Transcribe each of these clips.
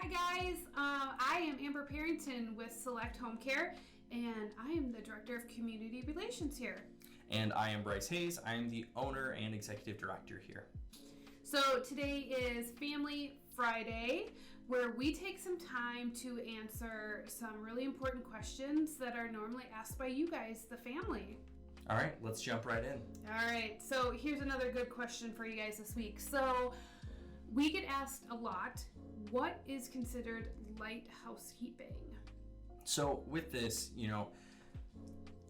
guys. I am Amber Parrington with Select Home Care, and I am the Director of Community Relations here. And I am Bryce Hayes. I am the owner and executive director here. So today is Family Friday, where we take some time to answer some really important questions that are normally asked by you guys, the family. All right, let's jump right in. All right, so here's another good question for you guys this week. So we get asked a lot, what is considered light housekeeping? So with this,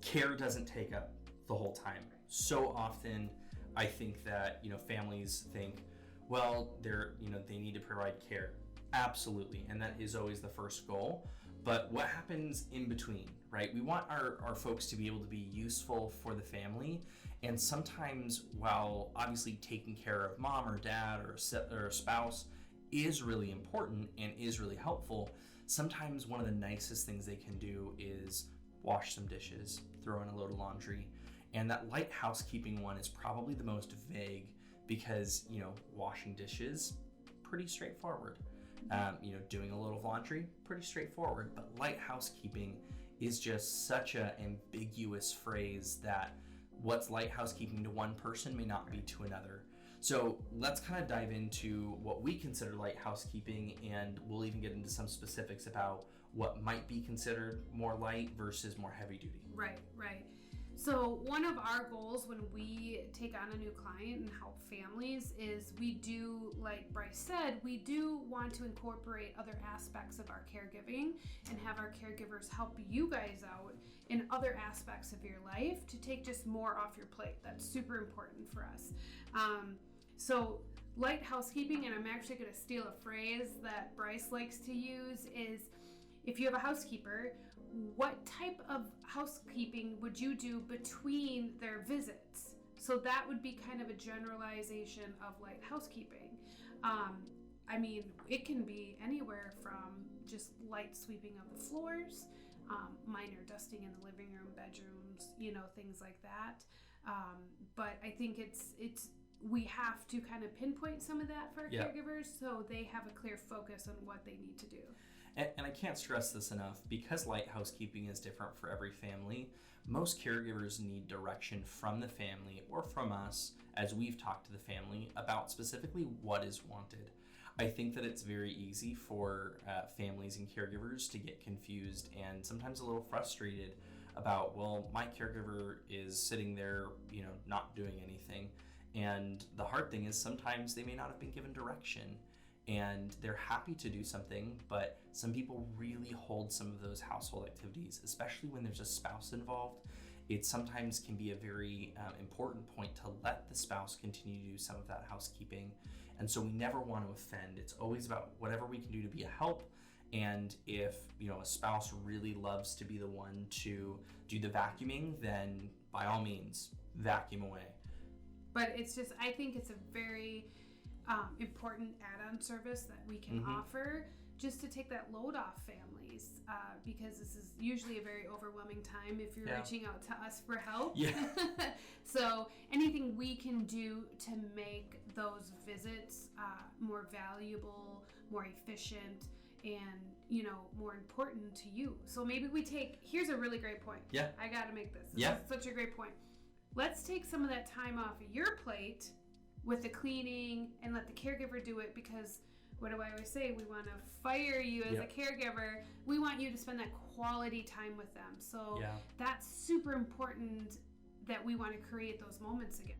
care doesn't take up the whole time. So often I think that, families think, well, they need to provide care. Absolutely, and that is always the first goal. But what happens in between, right? We want our folks to be able to be useful for the family. And sometimes, while obviously taking care of mom or dad or a spouse is really important and is really helpful, sometimes one of the nicest things they can do is wash some dishes, throw in a load of laundry. And that light housekeeping one is probably the most vague because, washing dishes, pretty straightforward. Doing a load of laundry, pretty straightforward. But light housekeeping is just such an ambiguous phrase that what's light housekeeping to one person may not be to another. So let's kind of dive into what we consider light housekeeping, and we'll even get into some specifics about what might be considered more light versus more heavy duty. Right. So one of our goals when we take on a new client and help families is we do, like Bryce said, we do want to incorporate other aspects of our caregiving and have our caregivers help you guys out in other aspects of your life to take just more off your plate. That's super important for us. So light housekeeping, and I'm actually going to steal a phrase that Bryce likes to use, is if you have a housekeeper, what type of housekeeping would you do between their visits? So that would be kind of a generalization of light housekeeping. It can be anywhere from just light sweeping of the floors, minor dusting in the living room, bedrooms, things like that. But I think we have to kind of pinpoint some of that for our caregivers so they have a clear focus on what they need to do. And I can't stress this enough, because light housekeeping is different for every family. Most caregivers need direction from the family or from us as we've talked to the family about specifically what is wanted. I think that it's very easy for families and caregivers to get confused and sometimes a little frustrated about, well, my caregiver is sitting there, not doing anything. And the hard thing is sometimes they may not have been given direction. And they're happy to do something, but some people really hold some of those household activities, especially when there's a spouse involved. It sometimes can be a very important point to let the spouse continue to do some of that housekeeping. And so we never want to offend. It's always about whatever we can do to be a help. And if, a spouse really loves to be the one to do the vacuuming, then by all means, vacuum away. But I think it's a very important add-on service that we can offer just to take that load off families, because this is usually a very overwhelming time if you're reaching out to us for help. So anything we can do to make those visits more valuable, more efficient, and more important to you. So maybe here's a really great point. I gotta make this. This is such a great point. Let's take some of that time off of your plate with the cleaning and let the caregiver do it, because what do I always say? We want to fire you as a caregiver. We want you to spend that quality time with them. So that's super important that we want to create those moments again.